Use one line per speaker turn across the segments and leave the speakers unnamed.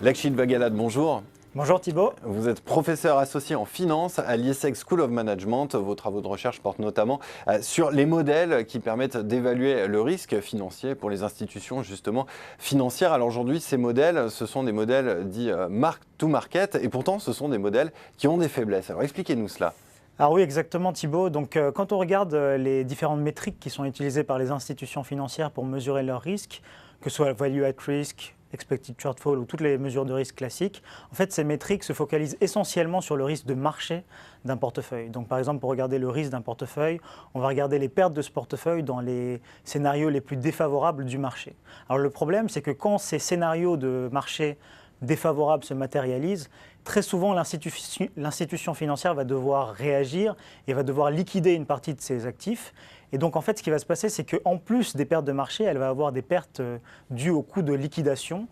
Lakshit Vagalad, bonjour.
Bonjour Thibault.
Vous êtes professeur associé en finance à l'IESEG School of Management. Vos travaux de recherche portent notamment sur les modèles qui permettent d'évaluer le risque financier pour les institutions justement financières. Alors aujourd'hui, ces modèles, ce sont des modèles dits mark to market et pourtant ce sont des modèles qui ont des faiblesses. Alors expliquez-nous cela.
Alors oui, exactement Thibault. Donc quand on regarde les différentes métriques qui sont utilisées par les institutions financières pour mesurer leurs risques, que ce soit value at risk, expected shortfall ou toutes les mesures de risque classiques, en fait ces métriques se focalisent essentiellement sur le risque de marché d'un portefeuille. Donc par exemple, pour regarder le risque d'un portefeuille, on va regarder les pertes de ce portefeuille dans les scénarios les plus défavorables du marché. Alors le problème, c'est que quand ces scénarios de marché défavorables se matérialisent, très souvent l'institution financière va devoir réagir et va devoir liquider une partie de ses actifs. Et donc en fait, ce qui va se passer, c'est qu'en plus des pertes de marché, elle va avoir des pertes dues au coût de liquidation.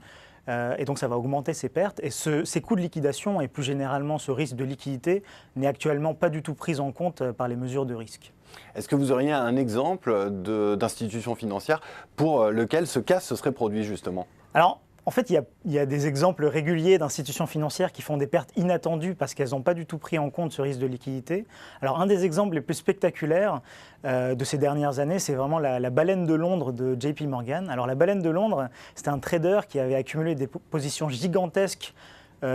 Et donc ça va augmenter ses pertes. Et ces coûts de liquidation et plus généralement ce risque de liquidité n'est actuellement pas du tout pris en compte par les mesures de risque.
Est-ce que vous auriez un exemple d'institution financière pour lequel ce cas se serait produit justement?
Alors, en fait, il y a des exemples réguliers d'institutions financières qui font des pertes inattendues parce qu'elles n'ont pas du tout pris en compte ce risque de liquidité. Alors, un des exemples les plus spectaculaires de ces dernières années, c'est vraiment la baleine de Londres de JP Morgan. Alors, la baleine de Londres, c'était un trader qui avait accumulé des positions gigantesques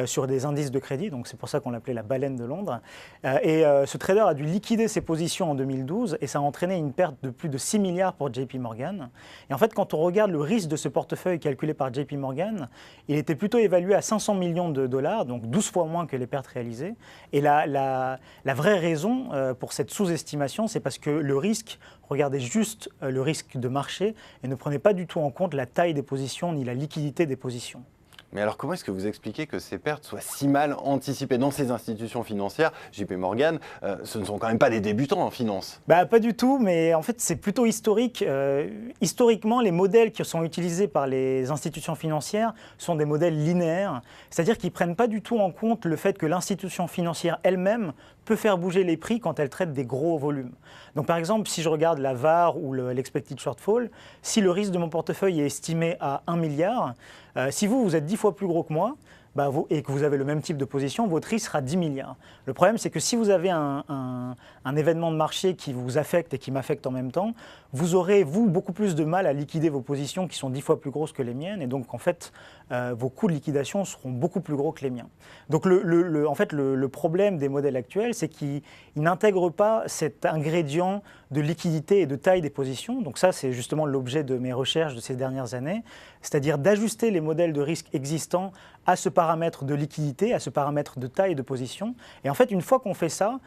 sur des indices de crédit, donc c'est pour ça qu'on l'appelait la baleine de Londres. Ce trader a dû liquider ses positions en 2012 et ça a entraîné une perte de plus de 6 milliards pour JP Morgan. Et en fait, quand on regarde le risque de ce portefeuille calculé par JP Morgan, il était plutôt évalué à 500 millions de dollars, donc 12 fois moins que les pertes réalisées. Et la vraie raison pour cette sous-estimation, c'est parce que le risque regardait juste le risque de marché et ne prenait pas du tout en compte la taille des positions ni la liquidité des positions.
Mais alors comment est-ce que vous expliquez que ces pertes soient si mal anticipées dans ces institutions financières? JP Morgan, ce ne sont quand même pas des débutants en finance.
Pas du tout, mais en fait c'est plutôt historique. Historiquement, les modèles qui sont utilisés par les institutions financières sont des modèles linéaires, c'est-à-dire qu'ils ne prennent pas du tout en compte le fait que l'institution financière elle-même peut faire bouger les prix quand elle traite des gros volumes. Donc par exemple, si je regarde la VaR ou l'expected shortfall, si le risque de mon portefeuille est estimé à 1 milliard, si vous êtes 10 fois plus gros que moi, et que vous avez le même type de position, votre risque sera 10 milliards. Le problème, c'est que si vous avez un événement de marché qui vous affecte et qui m'affecte en même temps, vous aurez, beaucoup plus de mal à liquider vos positions qui sont 10 fois plus grosses que les miennes. Et donc, en fait, vos coûts de liquidation seront beaucoup plus gros que les miens. Donc, en fait, le problème des modèles actuels, c'est qu'ils n'intègrent pas cet ingrédient de liquidité et de taille des positions. Donc ça, c'est justement l'objet de mes recherches de ces dernières années, c'est-à-dire d'ajuster les modèles de risque existants à ce paramètre de liquidité, à ce paramètre de taille de position. Et en fait, une fois qu'on fait ça,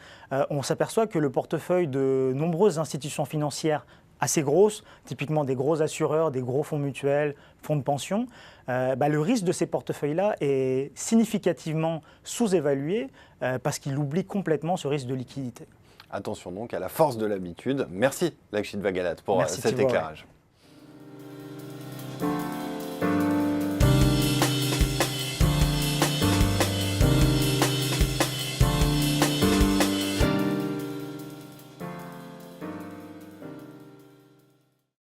on s'aperçoit que le portefeuille de nombreuses institutions financières assez grosses, typiquement des gros assureurs, des gros fonds mutuels, fonds de pension, le risque de ces portefeuilles-là est significativement sous-évalué parce qu'il oublie complètement ce risque de liquidité.
Attention donc à la force de l'habitude. Merci Lakshit Vagalad pour cet éclairage.